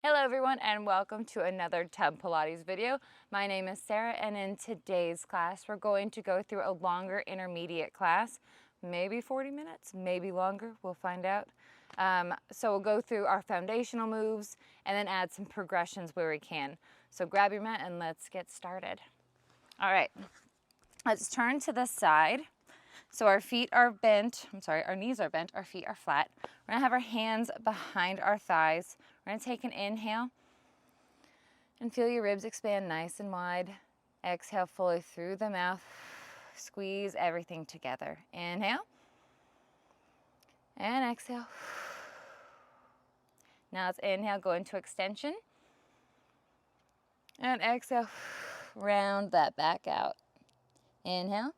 Hello everyone and welcome to another Tub Pilates video. My name is Sarah and in today's class we're going to go through a longer intermediate class, maybe 40 minutes, maybe longer, we'll find out. So we'll go through our foundational moves and then add some progressions where we can. So grab your mat and let's get started. All right, let's turn to the side. So our feet are bent, our knees are bent, our feet are flat. We're gonna have our hands behind our thighs. We're gonna take an inhale and feel your ribs expand nice and wide. Exhale fully through the mouth. Squeeze everything together. Inhale and exhale. Now let's inhale, go into extension. And exhale, round that back out. Inhale.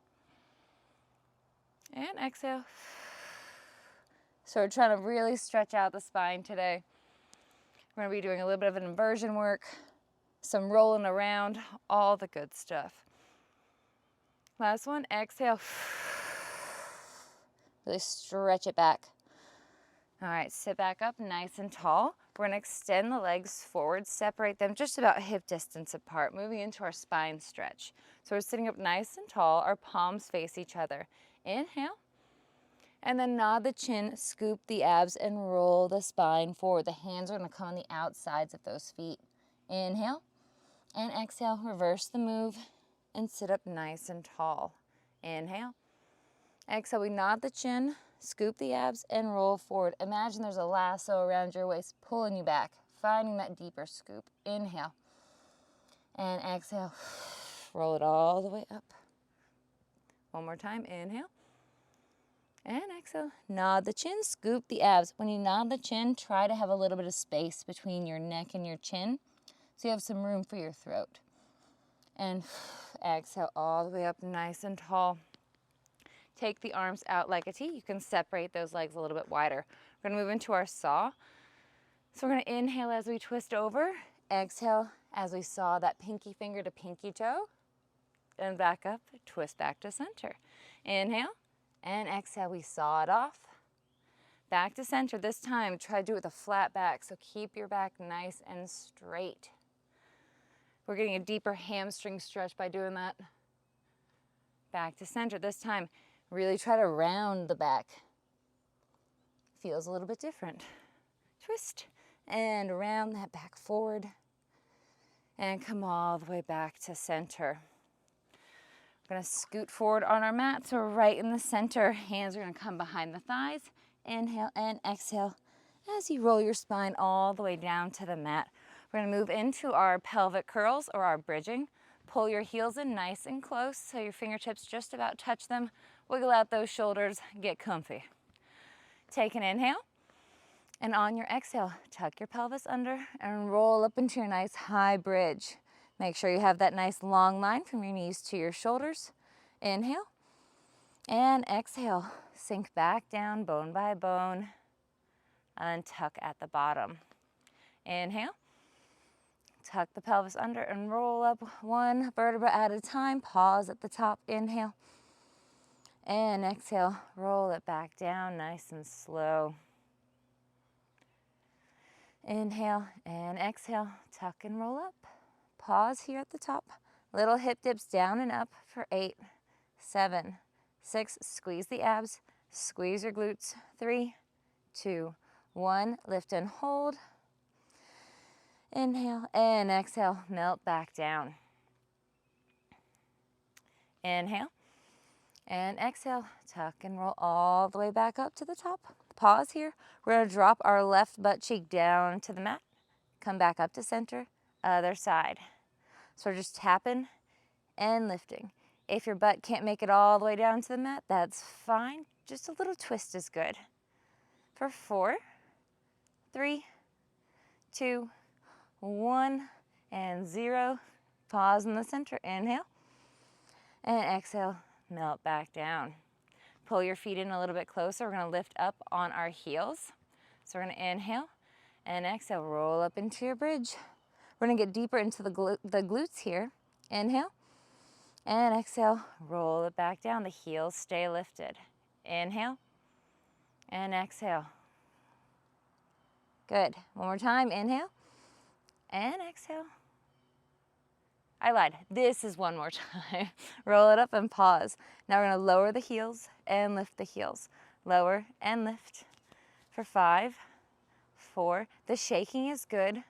And exhale. So we're trying to really stretch out the spine today. We're going to be doing a little bit of an inversion work, some rolling around, all the good stuff. Last one, exhale. Really stretch it back. All right, sit back up nice and tall. We're going to extend the legs forward, separate them just about hip distance apart, moving into our spine stretch. So we're sitting up nice and tall, our palms face each other. Inhale, and then nod the chin, scoop the abs, and roll the spine forward. The hands are going to come on the outsides of those feet. Inhale, and exhale, reverse the move, and sit up nice and tall. Inhale, exhale, we nod the chin, scoop the abs, and roll forward. Imagine there's a lasso around your waist, pulling you back, finding that deeper scoop. Inhale, and exhale, roll it all the way up. One more time, inhale. And exhale, nod the chin, scoop the abs. When you nod the chin, try to have a little bit of space between your neck and your chin so you have some room for your throat. And exhale all the way up nice and tall. Take the arms out like a T. You can separate those legs a little bit wider. We're going to move into our saw. So we're going to inhale as we twist over. Exhale as we saw that pinky finger to pinky toe. And back up, twist back to center. Inhale. And exhale, we saw it off. Back to center. This time, try to do it with a flat back, so keep your back nice and straight. We're getting a deeper hamstring stretch by doing that. Back to center. This time, really try to round the back. Feels a little bit different. Twist and round that back forward. And come all the way back to center. We're going to scoot forward on our mat, so we're right in the center. Hands are going to come behind the thighs. Inhale and exhale as you roll your spine all the way down to the mat. We're going to move into our pelvic curls or our bridging. Pull your heels in nice and close so your fingertips just about touch them. Wiggle out those shoulders, get comfy. Take an inhale, and on your exhale, tuck your pelvis under and roll up into your nice high bridge. Make sure you have that nice long line from your knees to your shoulders. Inhale and exhale. Sink back down bone by bone and tuck at the bottom. Inhale, tuck the pelvis under and roll up one vertebra at a time. Pause at the top. Inhale and exhale. Roll it back down nice and slow. Inhale and exhale. Tuck and roll up. Pause here at the top. Little hip dips down and up for 8, 7, 6. Squeeze the abs. Squeeze your glutes. 3, 2, 1. Lift and hold. Inhale and exhale. Melt back down. Inhale and exhale. Tuck and roll all the way back up to the top. Pause here. We're going to drop our left butt cheek down to the mat. Come back up to center. Other side. So we're just tapping and lifting. If your butt can't make it all the way down to the mat, that's fine. Just a little twist is good. For 4, 3, 2, 1, and 0. Pause in the center. Inhale. And exhale. Melt back down. Pull your feet in a little bit closer. We're going to lift up on our heels. So we're going to inhale and exhale. Roll up into your bridge. We're going to get deeper into the glutes here. Inhale and exhale. Roll it back down. The heels stay lifted. Inhale and exhale. Good. One more time. Inhale and exhale. I lied. This is one more time. Roll it up and pause. Now we're going to lower the heels and lift the heels. Lower and lift for 5, 4. The shaking is good.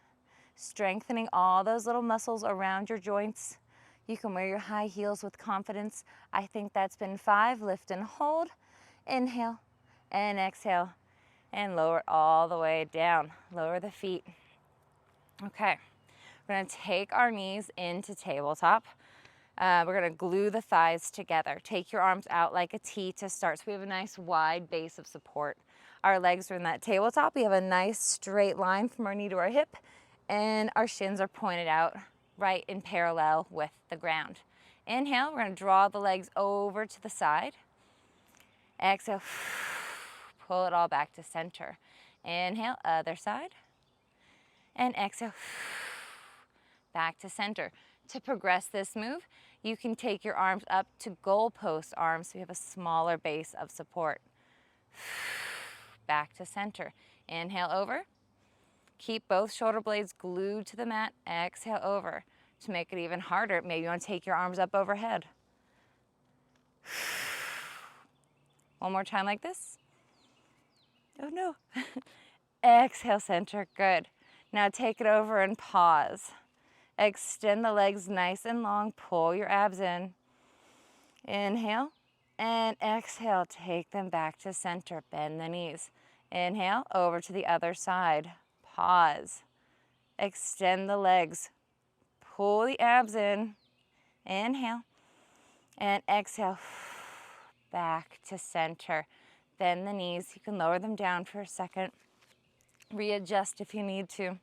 Strengthening all those little muscles around your joints. You can wear your high heels with confidence. I think that's been 5. Lift and hold. Inhale and exhale. And lower all the way down. Lower the feet. Okay. We're going to take our knees into tabletop. We're going to glue the thighs together. Take your arms out like a T to start. So we have a nice wide base of support. Our legs are in that tabletop. We have a nice straight line from our knee to our hip, and our shins are pointed out right in parallel with the ground. Inhale, we're going to draw the legs over to the side. Exhale, pull it all back to center. Inhale, other side. And exhale, back to center. To progress this move, you can take your arms up to goalpost arms so you have a smaller base of support. Back to center. Inhale over. Keep both shoulder blades glued to the mat. Exhale over. To make it even harder, maybe you want to take your arms up overhead. One more time like this. Oh no. Exhale, center. Good. Now take it over and pause. Extend the legs nice and long. Pull your abs in. Inhale and exhale. Take them back to center. Bend the knees. Inhale, over to the other side. Pause. Extend the legs. Pull the abs in. Inhale and exhale. Back to center. Bend the knees. You can lower them down for a second. Readjust if you need to.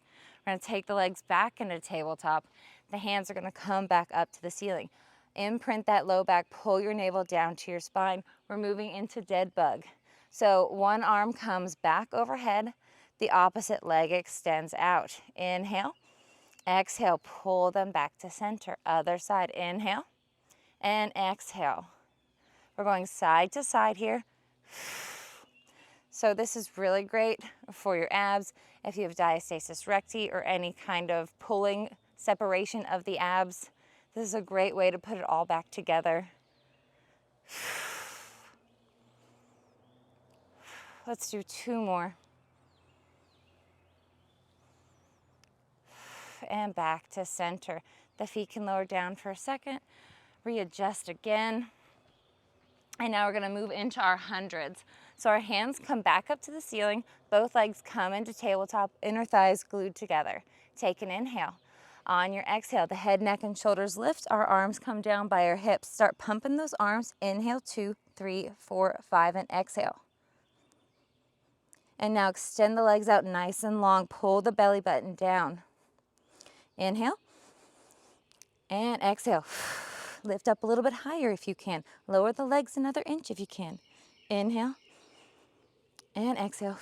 We're going to take the legs back into tabletop. The hands are going to come back up to the ceiling. Imprint that low back, pull your navel down to your spine. We're moving into dead bug. So one arm comes back overhead, the opposite leg extends out. Inhale, exhale, pull them back to center. Other side, inhale and exhale. We're going side to side here. So this is really great for your abs. If you have diastasis recti or any kind of pulling separation of the abs, this is a great way to put it all back together. Let's do 2 more. And back to center. The feet can lower down for a second. Readjust again. And now we're going to move into our hundreds. So our hands come back up to the ceiling. Both legs come into tabletop, inner thighs glued together. Take an inhale. On your exhale, the head, neck, and shoulders lift. Our arms come down by our hips. Start pumping those arms. Inhale, 2, 3, 4, 5, and exhale. And now extend the legs out nice and long. Pull the belly button down. Inhale. And exhale. Lift up a little bit higher if you can. Lower the legs another inch if you can. Inhale. And exhale.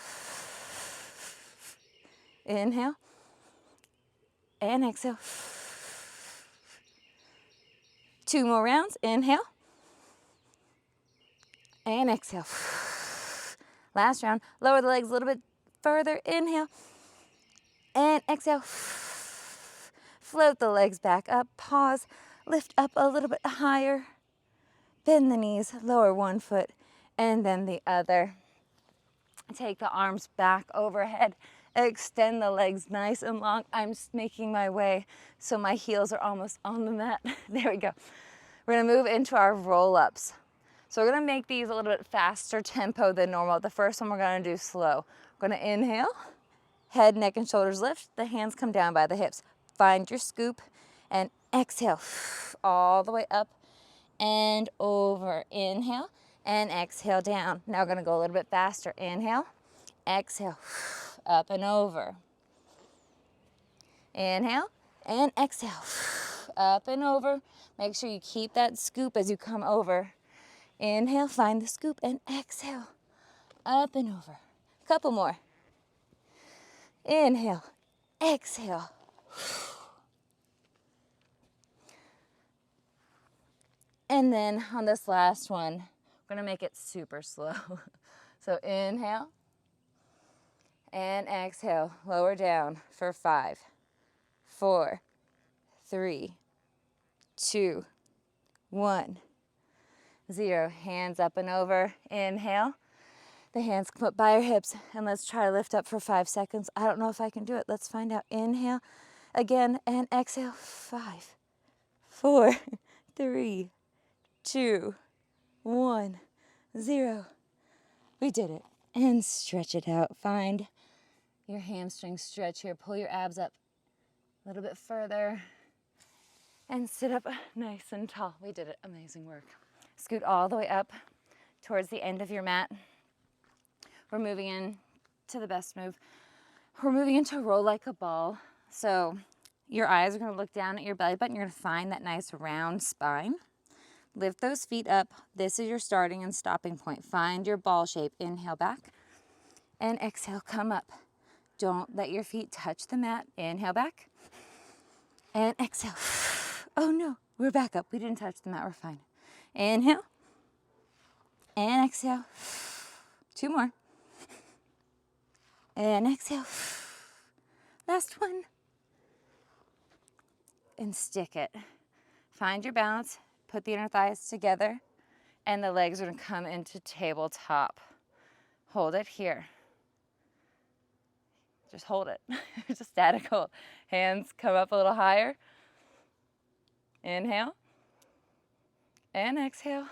Inhale. And exhale. 2 more rounds. Inhale. And exhale. Last round. Lower the legs a little bit further. Inhale. And exhale. Float the legs back up. Pause. Lift up a little bit higher. Bend the knees. Lower one foot and then the other. Take the arms back overhead. Extend the legs nice and long. I'm just making my way so my heels are almost on the mat. There we go. We're going to move into our roll-ups. So we're going to make these a little bit faster tempo than normal. The first one we're going to do slow. We're going to inhale. Head, neck, and shoulders lift. The hands come down by the hips. Find your scoop and exhale all the way up and over. Inhale and exhale down. Now we're going to go a little bit faster. Inhale, exhale, up and over. Inhale and exhale, up and over. Make sure you keep that scoop as you come over. Inhale, find the scoop and exhale, up and over. Couple more. Inhale, exhale. And then on this last one, we're gonna make it super slow. So inhale and exhale, lower down for 5, 4, 3, 2, 1, 0. Hands up and over. Inhale. The hands come up by your hips, and let's try to lift up for 5 seconds. I don't know if I can do it. Let's find out. Inhale again and exhale. 5, 4, 3, 2, 1, 0. We did it. And stretch it out. Find your hamstring stretch here. Pull your abs up a little bit further. And sit up nice and tall. We did it. Amazing work. Scoot all the way up towards the end of your mat. We're moving in to the best move. We're moving into roll like a ball. So your eyes are going to look down at your belly button. You're going to find that nice round spine. Lift those feet up. This is your starting and stopping point. Find your ball shape. Inhale back and exhale, come up. Don't let your feet touch the mat. Inhale back and exhale. Oh no, we're back up. We didn't touch the mat. We're fine. Inhale and exhale. 2 more. And exhale. Last one. And stick it. Find your balance. Put the inner thighs together. And the legs are going to come into tabletop. Hold it here. Just hold it. Just static hold. Hands come up a little higher. Inhale. And exhale.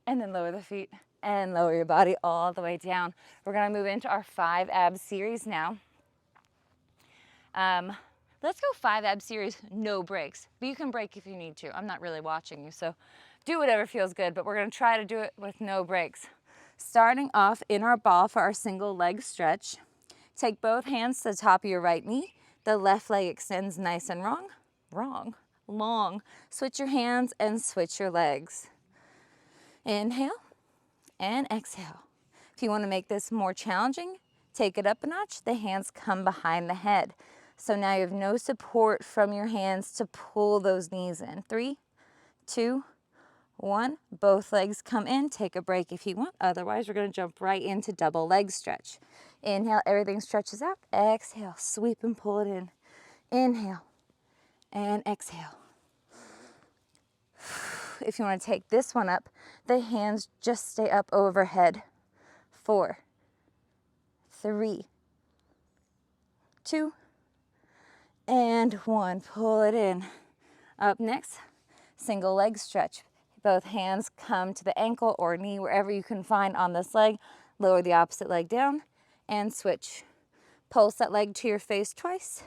And then lower the feet. And lower your body all the way down. We're going to move into our 5 ab series now. Let's go 5 ab series, no breaks. But you can break if you need to. I'm not really watching you, so do whatever feels good. But we're going to try to do it with no breaks. Starting off in our ball for our single leg stretch. Take both hands to the top of your right knee. The left leg extends nice and long. Switch your hands and switch your legs. Inhale. And exhale. If you want to make this more challenging, take it up a notch. The hands come behind the head. So now you have no support from your hands to pull those knees in. 3, 2, 1. Both legs come in. Take a break if you want. Otherwise, we're going to jump right into double leg stretch. Inhale, everything stretches out. Exhale, sweep and pull it in. Inhale and exhale. If you want to take this one up, the hands just stay up overhead. 4, 3, 2, and 1. Pull it in. Up next, single leg stretch. Both hands come to the ankle or knee, wherever you can find on this leg. Lower the opposite leg down and switch. Pulse that leg to your face twice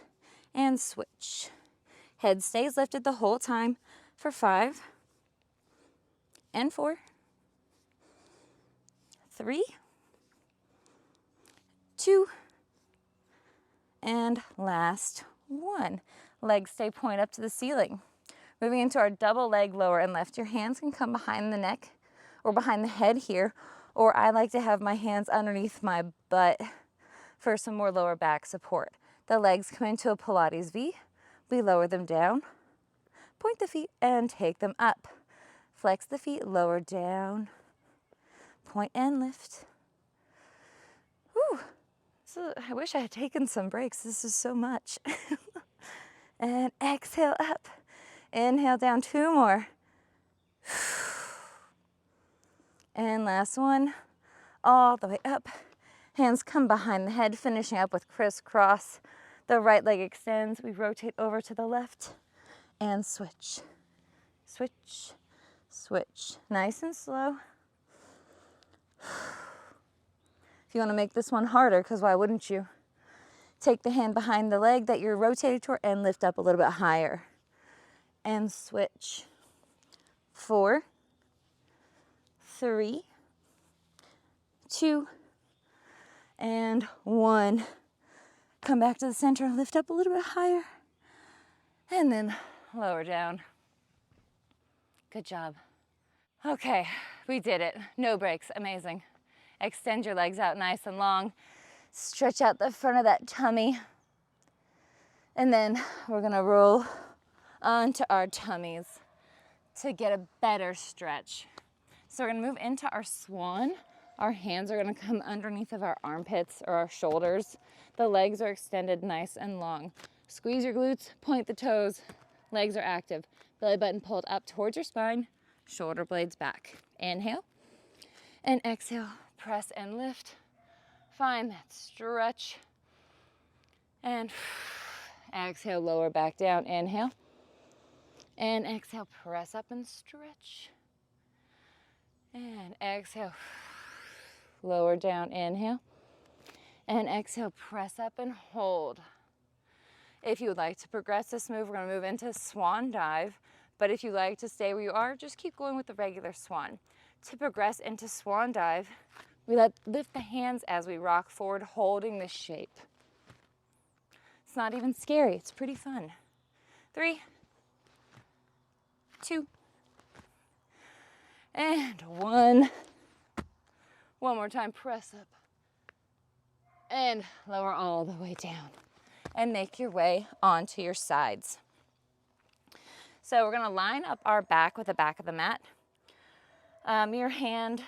and switch. Head stays lifted the whole time for 5, and 4, 3, 2, and last 1. Legs stay point up to the ceiling. Moving into our double leg lower and left. Your hands can come behind the neck or behind the head here, or I like to have my hands underneath my butt for some more lower back support. The legs come into a Pilates V. We lower them down, point the feet, and take them up. Flex the feet, lower down, point and lift. Whew. So I wish I had taken some breaks. This is so much. And exhale up. Inhale down, 2 more. And last one, all the way up. Hands come behind the head, finishing up with crisscross. The right leg extends. We rotate over to the left and switch. Switch, switch. Nice and slow. If you want to make this one harder, because why wouldn't you? Take the hand behind the leg that you're rotated toward and lift up a little bit higher. And switch. 4, 3, 2, and 1. Come back to the center, lift up a little bit higher, and then lower down. Good job. Okay, we did it. No breaks, amazing. Extend your legs out nice and long. Stretch out the front of that tummy. And then we're gonna roll onto our tummies to get a better stretch. So we're gonna move into our swan. Our hands are gonna come underneath of our armpits or our shoulders. The legs are extended nice and long. Squeeze your glutes, point the toes, legs are active. Belly button pulled up towards your spine, shoulder blades back. Inhale and exhale, press and lift. Find that stretch. And exhale, lower back down. Inhale and exhale, press up and stretch. And exhale, lower down. Inhale and exhale, press up and hold. If you would like to progress this move, we're going to move into Swan dive. But if you like to stay where you are, just keep going with the regular Swan. To progress into Swan dive, we lift the hands as we rock forward, holding this shape. It's not even scary. It's pretty fun. 3, 2, and 1. One more time. Press up and lower all the way down. And make your way onto your sides. So we're going to line up our back with the back of the mat. Your hand,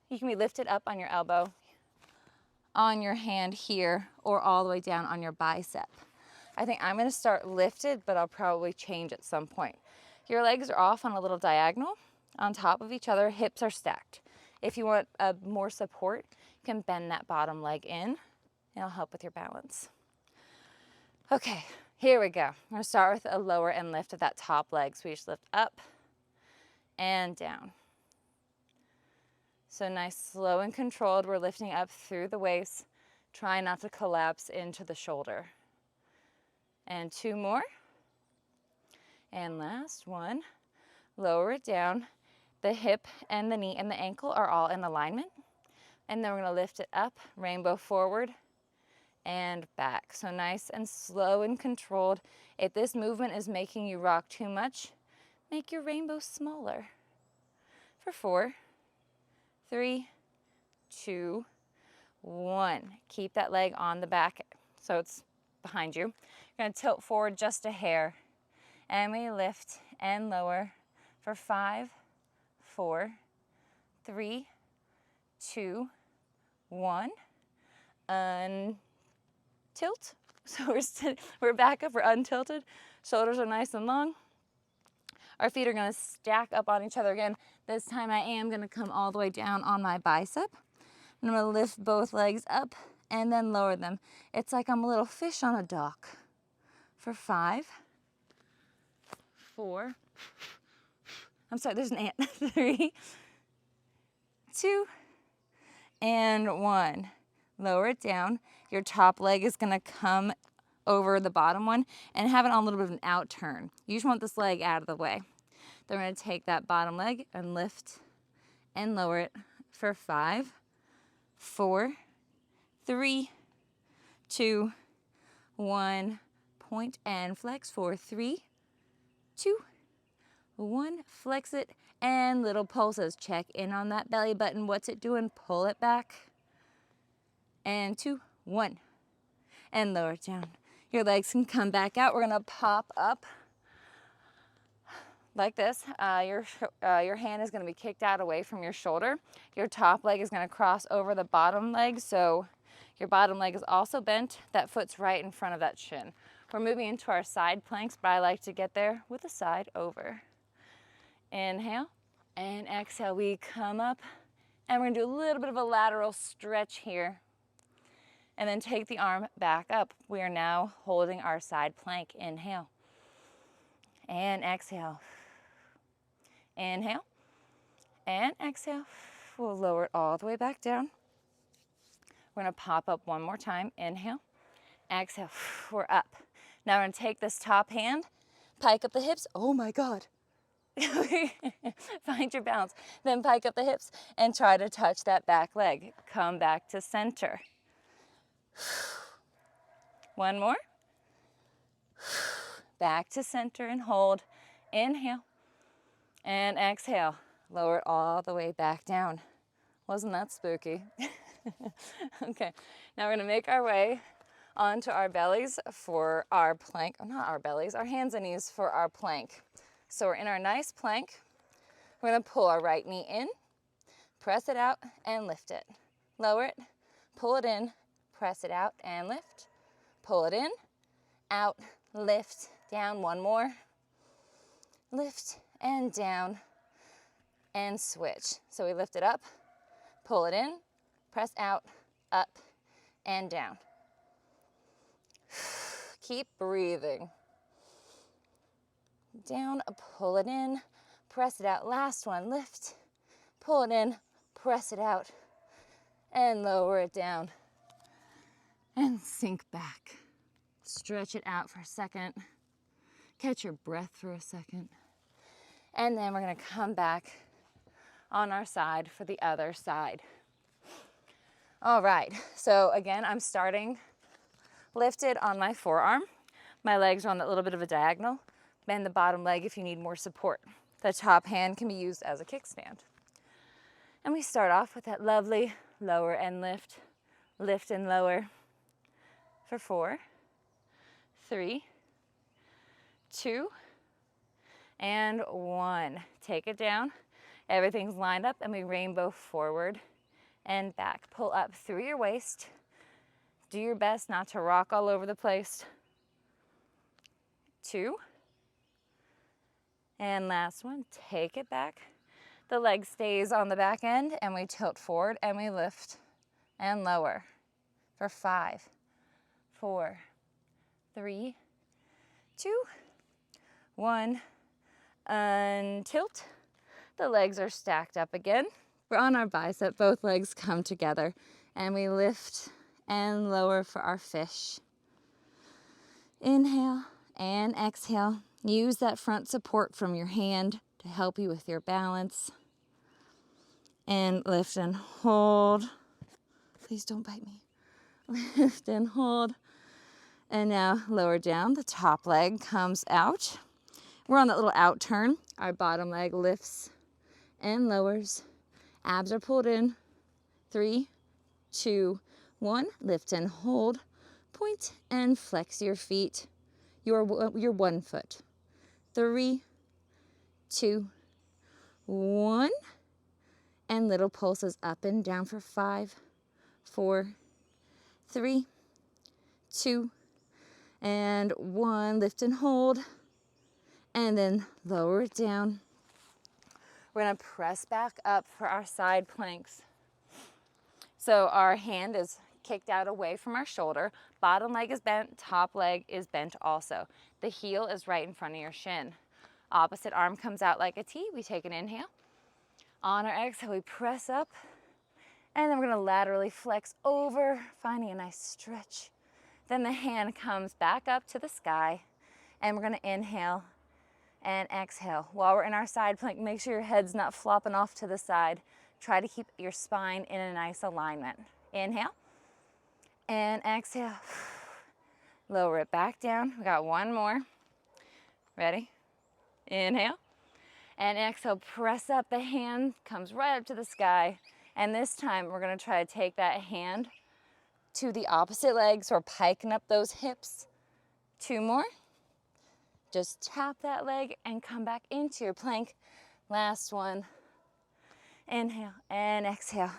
you can be lifted up on your elbow, on your hand here, or all the way down on your bicep. I think I'm going to start lifted, but I'll probably change at some point. Your legs are off on a little diagonal on top of each other. Hips are stacked. If you want more support, you can bend that bottom leg in. It'll help with your balance. Okay, here we go. I'm going to start with a lower and lift of that top leg. So we just lift up and down. So nice, slow and controlled. We're lifting up through the waist. Try not to collapse into the shoulder. And 2 more. And last one. Lower it down. The hip and the knee and the ankle are all in alignment. And then we're going to lift it up, rainbow forward and back. So nice and slow and controlled. If this movement is making you rock too much, make your rainbow smaller. For 4, 3, 2, 1. Keep that leg on the back so it's behind you. You're going to tilt forward just a hair. And we lift and lower for 5, 4, 3, 2, 1. Tilt. So we're back up, we're untilted. Shoulders are nice and long. Our feet are going to stack up on each other again. This time I am going to come all the way down on my bicep. And I'm going to lift both legs up and then lower them. It's like I'm a little fish on a dock. For 5, 4, I'm sorry, there's an ant. 3, 2, and 1. Lower it down. Your top leg is going to come over the bottom one and have it on a little bit of an out turn. You just want this leg out of the way. Then we're going to take that bottom leg and lift and lower it for 5, 4, 3, 2, 1. Point and flex for 3, 2, 1. Flex it and little pulses. Check in on that belly button. What's it doing? Pull it back. And 2, 1. And lower it down. Your legs can come back out. We're going to pop up like this. Your hand is going to be kicked out away from your shoulder. Your top leg is going to cross over the bottom leg. So your bottom leg is also bent. That foot's right in front of that shin. We're moving into our side planks, but I like to get there with a side over. Inhale and exhale. We come up and we're going to do a little bit of a lateral stretch here. And then take the arm back up. We are now holding our side plank. Inhale and exhale. Inhale and exhale. We'll lower it all the way back down. We're going to pop up one more time. Inhale, exhale. We're up. Now we're going to take this top hand, pike up the hips. Oh my God. Find your balance. Then pike up the hips and try to touch that back leg. Come back to center. One more. Back to center and hold. Inhale and exhale. Lower it all the way back down. Wasn't that spooky? Okay, now we're going to make our way onto our bellies for our plank. Oh, not our bellies, our hands and knees for our plank. So we're in our nice plank. We're going to pull our right knee in, press it out, and lift it. Lower it, pull it in, press it out, and lift. Pull it in, out, lift, down, one more. Lift and down and switch. So we lift it up, pull it in, press out, up and down. Keep breathing. Down, pull it in, press it out. Last one, lift, pull it in, press it out, and lower it down. And sink back. Stretch it out for a second. Catch your breath for a second. And then we're gonna come back on our side for the other side. All right, so again, I'm starting lifted on my forearm. My legs are on that little bit of a diagonal. Bend the bottom leg if you need more support. The top hand can be used as a kickstand. And we start off with that lovely lower and lift, lift and lower for 4, 3, 2, and 1. Take it down. Everything's lined up and we rainbow forward and back. Pull up through your waist. Do your best not to rock all over the place. 2. And last one, take it back. The leg stays on the back end and we tilt forward and we lift and lower for 5, 4, 3, 2, 1. Untilt. The legs are stacked up again. We're on our bicep, both legs come together and we lift and lower for our fish. Inhale and exhale. Use that front support from your hand to help you with your balance. And lift and hold. Please don't bite me. Lift and hold. And now lower down. The top leg comes out. We're on that little out turn. Our bottom leg lifts and lowers. Abs are pulled in. 3, 2, 1. Lift and hold. Point and flex your feet. Your 1 foot. 3, 2, 1. And little pulses up and down for 5, 4, 3, 2, and 1. Lift and hold. And then lower it down. We're gonna press back up for our side planks. So our hand is kicked out away from our shoulder. Bottom leg is bent, top leg is bent also. The heel is right in front of your shin. Opposite arm comes out like a T. We take an inhale. On our exhale, we press up. And then we're gonna laterally flex over, finding a nice stretch. Then the hand comes back up to the sky. And we're gonna inhale and exhale. While we're in our side plank, make sure your head's not flopping off to the side. Try to keep your spine in a nice alignment. Inhale and exhale. Lower it back down. We got one more. Ready? Inhale and exhale. Press up. The hand comes right up to the sky. And this time we're gonna try to take that hand to the opposite leg. So we're piking up those hips. 2 more. Just tap that leg and come back into your plank. Last one. Inhale and exhale.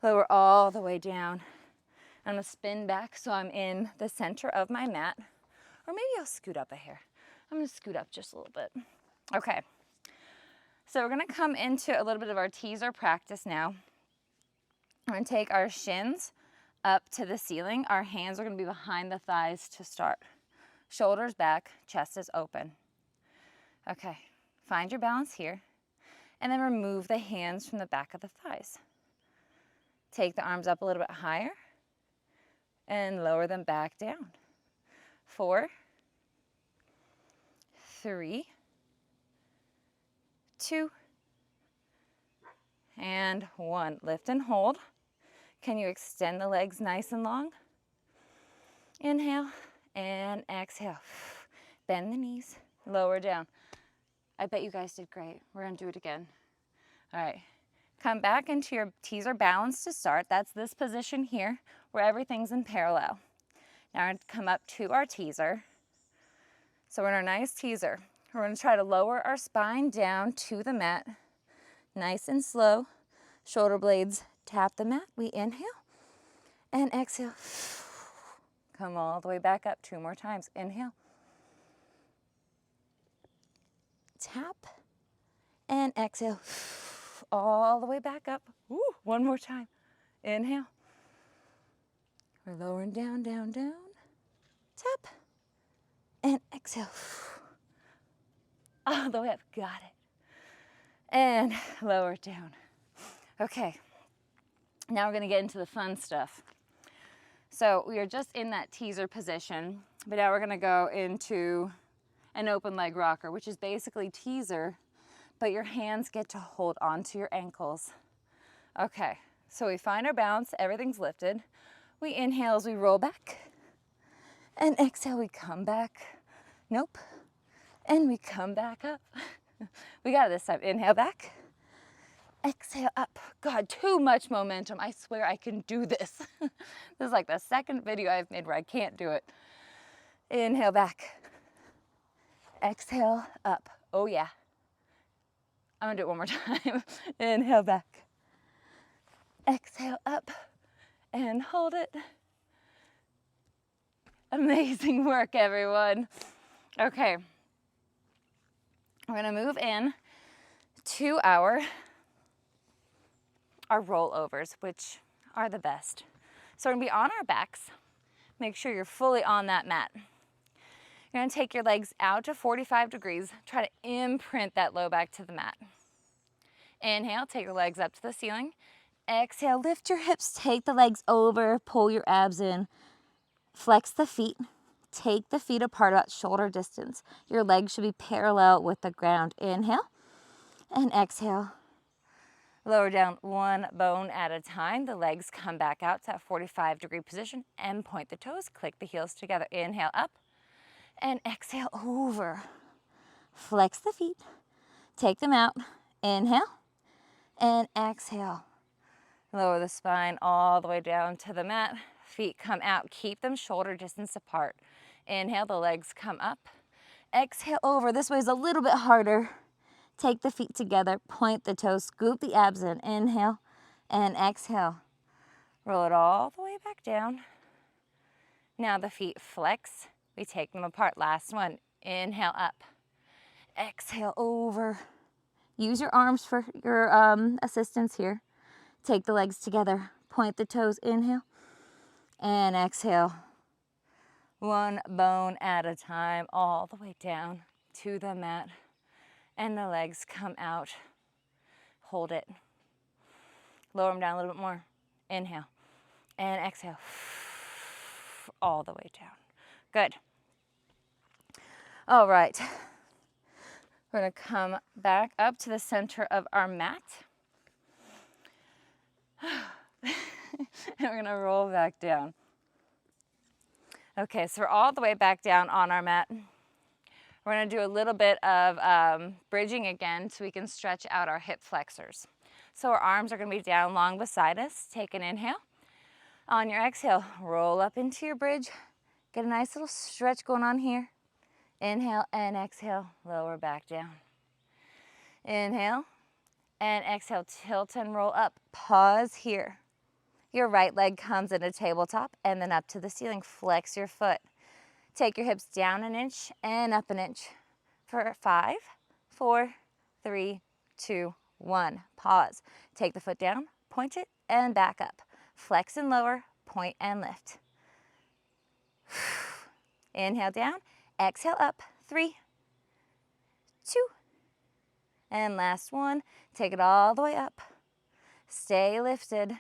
Lower all the way down. I'm gonna spin back so I'm in the center of my mat. Or maybe I'll scoot up a hair. I'm gonna scoot up just a little bit. Okay. So we're gonna come into a little bit of our teaser practice now. We're gonna take our shins up to the ceiling. Our hands are gonna be behind the thighs to start. Shoulders back, chest is open. Okay, find your balance here. And then remove the hands from the back of the thighs. Take the arms up a little bit higher and lower them back down. 4, 3, 2, and 1. Lift and hold. Can you extend the legs nice and long? Inhale and exhale. Bend the knees, lower down. I bet you guys did great. We're gonna do it again. All right, come back into your teaser balance to start. That's this position here where everything's in parallel. Now we're gonna come up to our teaser. So we're in our nice teaser. We're gonna try to lower our spine down to the mat. Nice and slow. Shoulder blades tap the mat. We inhale and exhale. Come all the way back up 2 more times. Inhale tap, and exhale, all the way back up. Woo, one more time. Inhale. We're lowering down, down, down. Tap, and exhale. All the way up, got it. And lower it down. Okay, now we're gonna get into the fun stuff. So we are just in that teaser position, but now we're gonna go into an open leg rocker, which is basically teaser, but your hands get to hold onto your ankles. Okay, so we find our balance, everything's lifted. We inhale as we roll back, and exhale, we come back. Nope, and we come back up. We got it this time. Inhale back, exhale up. God, too much momentum. I swear I can do this. This is like the second video I've made where I can't do it. Inhale back, exhale up. Oh yeah. I'm gonna do it one more time. Inhale back, exhale up, and hold it. Amazing work, everyone. Okay. We're gonna move in to our rollovers, which are the best. So we're gonna be on our backs. Make sure you're fully on that mat. You're gonna take your legs out to 45 degrees. Try to imprint that low back to the mat. Inhale, take your legs up to the ceiling. Exhale, lift your hips, take the legs over, pull your abs in. Flex the feet. Take the feet apart about shoulder distance. Your legs should be parallel with the ground. Inhale and exhale. Lower down one bone at a time. The legs come back out to that 45-degree position and point the toes. Click the heels together. Inhale up and exhale over. Flex the feet. Take them out. Inhale and exhale. Lower the spine all the way down to the mat. Feet come out. Keep them shoulder distance apart. Inhale, the legs come up. Exhale over. This way is a little bit harder. Take the feet together, point the toes, scoop the abs in. Inhale and exhale. Roll it all the way back down. Now the feet flex. We take them apart. Last one. Inhale up. Exhale over. Use your arms for your assistance here. Take the legs together. Point the toes. Inhale and exhale. One bone at a time, all the way down to the mat. And the legs come out. Hold it. Lower them down a little bit more. Inhale and exhale. All the way down. Good. All right. We're going to come back up to the center of our mat. And we're going to roll back down. Okay, so we're all the way back down on our mat. We're going to do a little bit of bridging again so we can stretch out our hip flexors. So our arms are going to be down long beside us. Take an inhale. On your exhale, roll up into your bridge. Get a nice little stretch going on here. Inhale and exhale, lower back down. Inhale and exhale, tilt and roll up. Pause here. Your right leg comes into tabletop and then up to the ceiling. Flex your foot. Take your hips down an inch and up an inch for 5, 4, 3, 2, 1. Pause. Take the foot down, point it, and back up. Flex and lower, point and lift. Inhale down, exhale up. 3, 2, and last one. Take it all the way up. Stay lifted.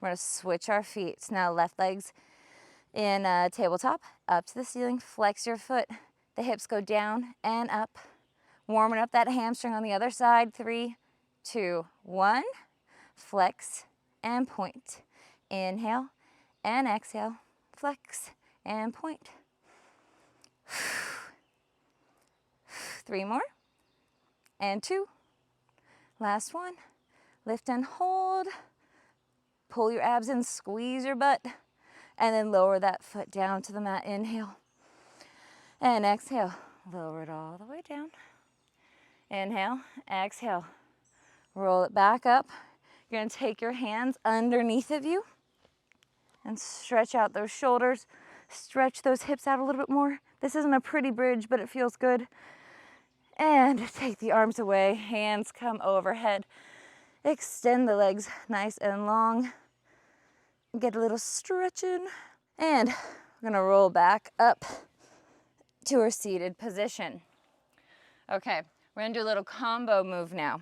We're going to switch our feet. So now left leg's in tabletop, up to the ceiling. Flex your foot. The hips go down and up. Warming up that hamstring on the other side. 3, 2, 1. Flex and point. Inhale and exhale. Flex and point. 3 more. And 2. Last one. Lift and hold. Pull your abs in, squeeze your butt, and then lower that foot down to the mat. Inhale and exhale. Lower it all the way down. Inhale, exhale. Roll it back up. You're going to take your hands underneath of you and stretch out those shoulders. Stretch those hips out a little bit more. This isn't a pretty bridge, but it feels good. And take the arms away, hands come overhead. Extend the legs nice and long. Get a little stretching. And we're gonna roll back up to our seated position. Okay, we're gonna do a little combo move now.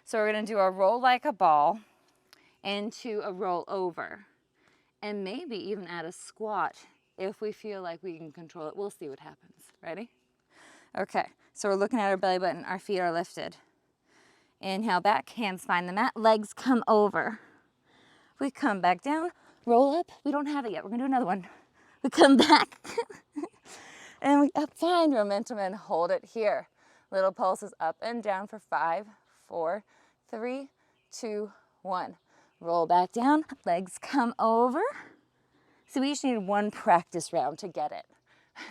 So we're gonna do a roll like a ball into a roll over. And maybe even add a squat if we feel like we can control it. We'll see what happens. Ready? Okay, so we're looking at our belly button, our feet are lifted. Inhale back, hands find the mat, legs come over. We come back down, roll up. We don't have it yet, we're gonna do another one. We come back, and we up, find momentum and hold it here. Little pulses up and down for 5, 4, 3, 2, 1. Roll back down, legs come over. So we each need one practice round to get it.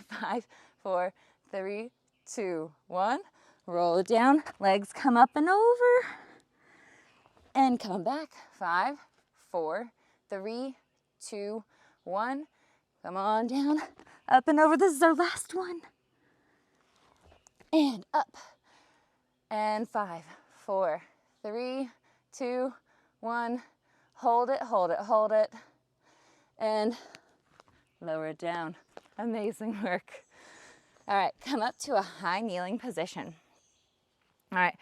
5, 4, 3, 2, 1. Roll it down, legs come up and over. And come back. 5, 4, 3, 2, 1. Come on down, up and over. This is our last one. And up. And 5, 4, 3, 2, 1. Hold it, hold it, hold it. And lower it down. Amazing work. All right, come up to a high kneeling position. All right,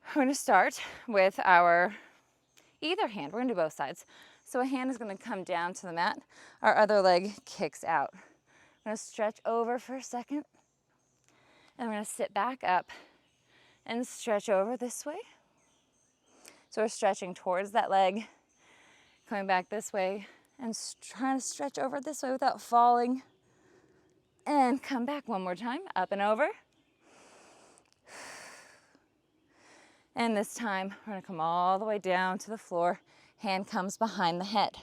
we're gonna start with our either hand. We're gonna do both sides. So a hand is gonna come down to the mat. Our other leg kicks out. I'm gonna stretch over for a second. And we're gonna sit back up and stretch over this way. So we're stretching towards that leg, coming back this way, and trying to stretch over this way without falling. And come back one more time, up and over. And this time, we're gonna come all the way down to the floor. Hand comes behind the head.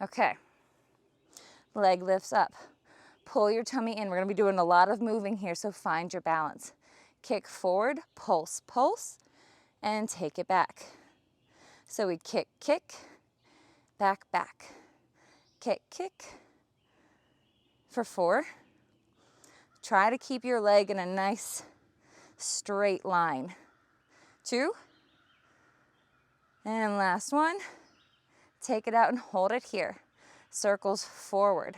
Okay, leg lifts up. Pull your tummy in. We're gonna be doing a lot of moving here, so find your balance. Kick forward, pulse, pulse, and take it back. So we kick, kick, back, back. Kick, kick, for 4. Try to keep your leg in a nice straight line. 2. And last one. Take it out and hold it here. Circles forward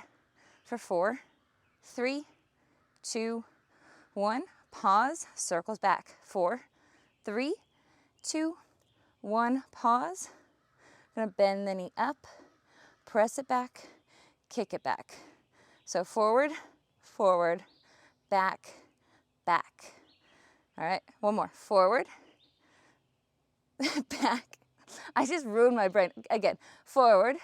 for 4, 3, 2, 1. Pause, circles back. 4, 3, 2, 1. Pause. I'm gonna bend the knee up, press it back, kick it back. So forward, forward, back, back. All right, one more. Forward, back. I just ruined my brain. Again, forward,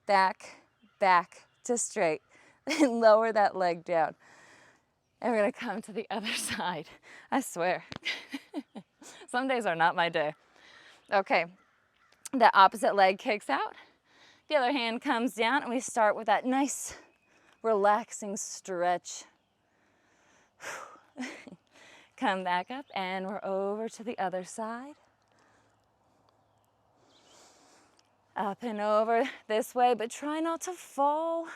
back, back to straight. And lower that leg down. And we're gonna come to the other side. I swear. Some days are not my day. Okay, the opposite leg kicks out. The other hand comes down, and we start with that nice, relaxing stretch. Come back up, and we're over to the other side. Up and over this way, but try not to fall.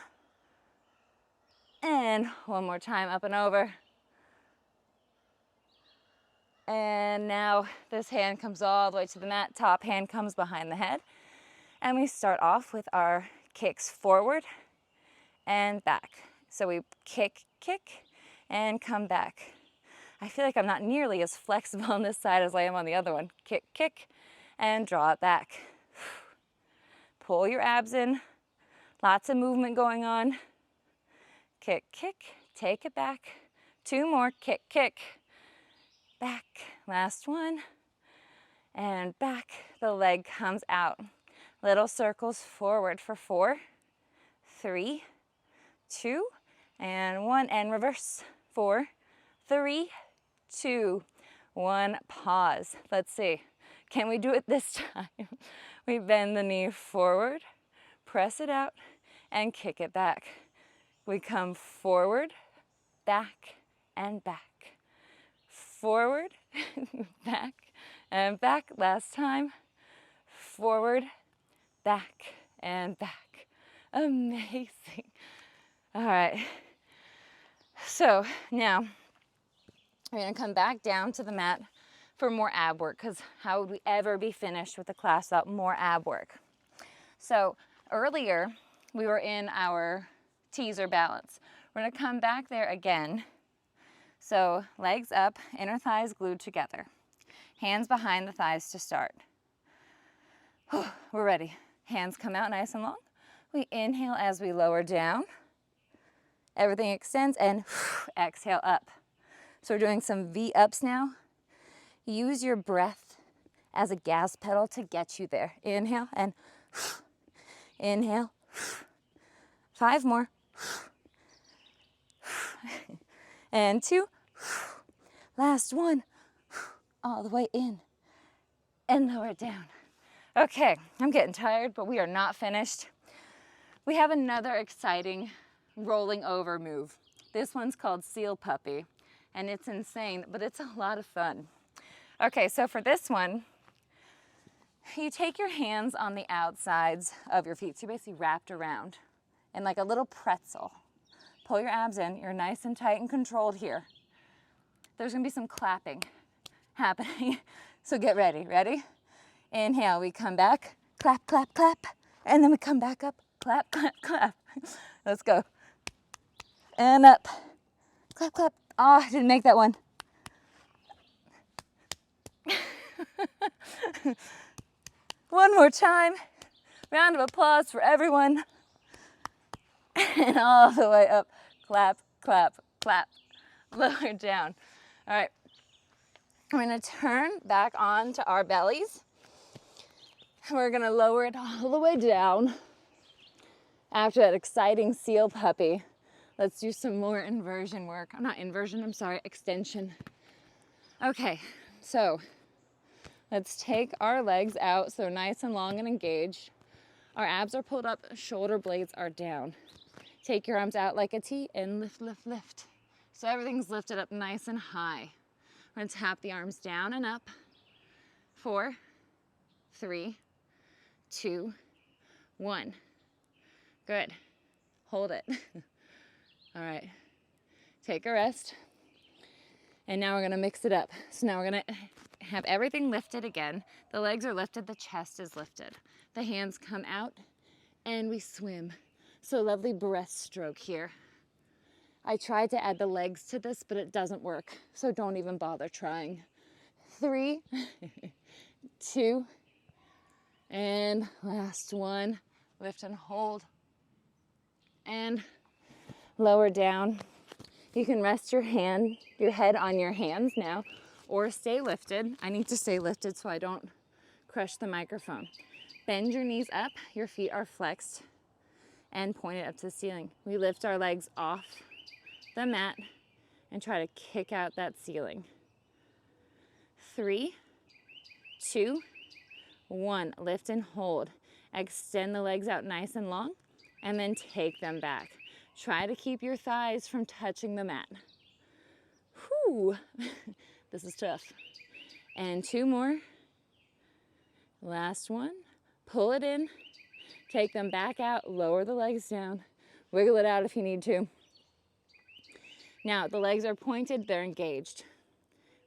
And one more time, up and over. And now this hand comes all the way to the mat. Top hand comes behind the head. And we start off with our kicks forward and back. So we kick, kick, and come back. I feel like I'm not nearly as flexible on this side as I am on the other one. Kick, kick, and draw it back. Pull your abs in. Lots of movement going on. Kick, kick, take it back. 2 more, kick, kick. Back, last one. And back, the leg comes out. Little circles forward for 4, 3, 2, and 1. And reverse. 4, 3, 2, 1. Pause. Let's see. Can we do it this time? We bend the knee forward, press it out, and kick it back. We come forward, back, and back. Forward, back, and back. Last time. Forward, back, and back. Amazing. All right. So now We're gonna come back down to the mat for more ab work, because how would we ever be finished with the class without more ab work? So earlier, we were in our teaser balance. We're gonna come back there again. So legs up, inner thighs glued together. Hands behind the thighs to start. We're ready. Hands come out nice and long. We inhale as we lower down. Everything extends, and exhale up. So we're doing some V-ups now. Use your breath as a gas pedal to get you there. Inhale and inhale. 5 more. And 2. Last 1. All the way in and lower it down. Okay, I'm getting tired, but we are not finished. We have another exciting rolling over move. This one's called Seal Puppy, and it's insane, but it's a lot of fun. Okay, so for this one, you take your hands on the outsides of your feet. So you're basically wrapped around in like a little pretzel. Pull your abs in. You're nice and tight and controlled here. There's gonna be some clapping happening. So get ready. Ready? Inhale, we come back, clap, clap, clap. And then we come back up, clap, clap, clap. Let's go. And up, clap, clap. Oh, I didn't make that one. One more time. Round of applause for everyone. And all the way up, clap, clap, clap. Lower down. All right. We're gonna turn back onto our bellies. We're gonna lower it all the way down. After that exciting seal puppy, let's do some more inversion work. Not inversion, I'm sorry, extension. Okay, so let's take our legs out so they're nice and long and engaged. Our abs are pulled up, shoulder blades are down. Take your arms out like a T and lift, lift, lift. So everything's lifted up nice and high. We're gonna tap the arms down and up. 4, 3, 2, 1. Good. Hold it. All right. Take a rest. And now we're gonna mix it up. So now we're gonna have everything lifted again. The legs are lifted, the chest is lifted. The hands come out and we swim. So lovely breaststroke here. I tried to add the legs to this, but it doesn't work. So don't even bother trying. 3, 2, and last one. Lift and hold. And lower down. You can rest your head on your hands now, or stay lifted. I need to stay lifted so I don't crush the microphone. Bend your knees up, your feet are flexed, and point it up to the ceiling. We lift our legs off the mat and try to kick out that ceiling. 3, 2, 1. Lift and hold. Extend the legs out nice and long, and then take them back. Try to keep your thighs from touching the mat. Whew, this is tough. And 2 more. Last one. Pull it in, take them back out, lower the legs down, wiggle it out if you need to. Now the legs are pointed, they're engaged.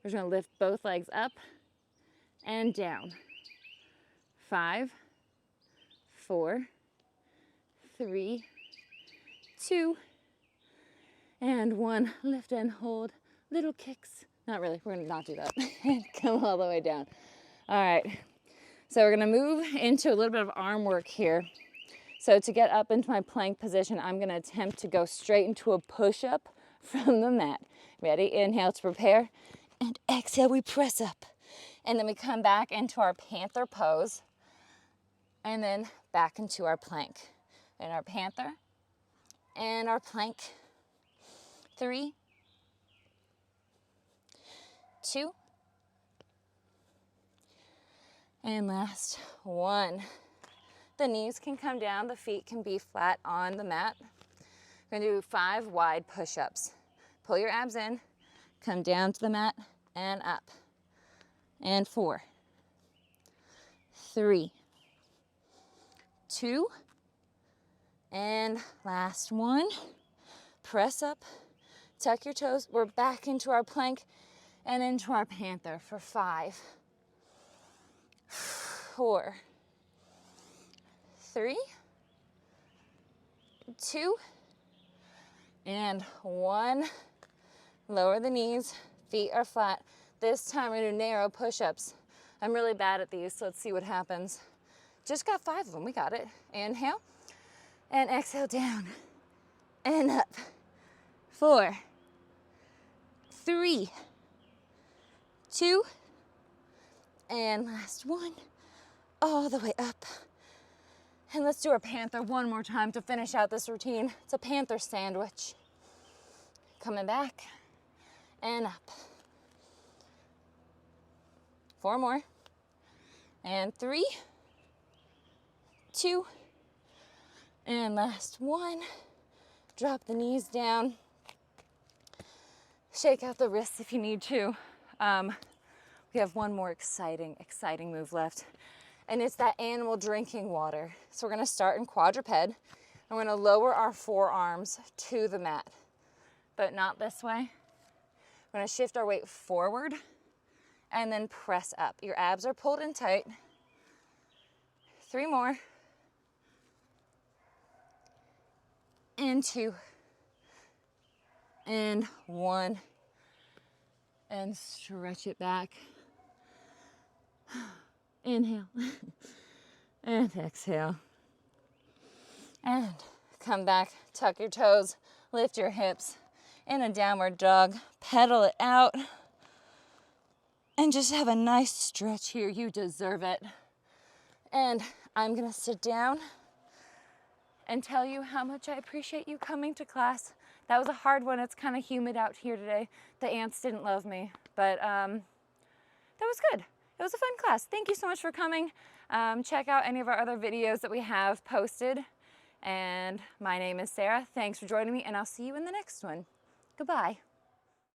We're just gonna lift both legs up and down. 5, 4, 3, 2, and 1. Lift and hold, little kicks. Not really, we're gonna not do that. Come all the way down. All right, so we're gonna move into a little bit of arm work here. So to get up into my plank position, I'm gonna attempt to go straight into a push-up from the mat. Ready? Inhale to prepare, and exhale, we press up. And then we come back into our panther pose, and then back into our plank. And our panther, and our plank. 3, 2, and last 1. The knees can come down, the feet can be flat on the mat. We're gonna do 5 wide push-ups. Pull your abs in, come down to the mat and up. And 4, 3, 2, and last 1. Press up, Tuck your toes. We're back into our plank and into our panther for 5, 4, 3, 2, and 1. Lower the knees, feet are flat. This time we're gonna do narrow push-ups. I'm really bad at these, so let's see what happens. Just got 5 of them, we got it. Inhale, and exhale down, and up. 4, 3, 2, and last 1, all the way up. And let's do our panther one more time to finish out this routine. It's a panther sandwich. Coming back and up. 4 more. And 3, 2, and last 1. Drop the knees down. Shake out the wrists if you need to. We have one more exciting move left, and it's that animal drinking water. So we're gonna start in quadruped, and we're gonna lower our forearms to the mat, but not this way. We're gonna shift our weight forward and then press up. Your abs are pulled in tight. 3 more. And 2. And 1. And stretch it back. Inhale. And exhale. And come back, tuck your toes, lift your hips in a downward dog, pedal it out, and just have a nice stretch here. You deserve it. And I'm gonna sit down and tell you how much I appreciate you coming to class. That was a hard one. It's kind of humid out here today. The ants didn't love me, but that was good. It was a fun class. Thank you so much for coming. Check out any of our other videos that we have posted. And my name is Sarah. Thanks for joining me, and I'll see you in the next one. Goodbye.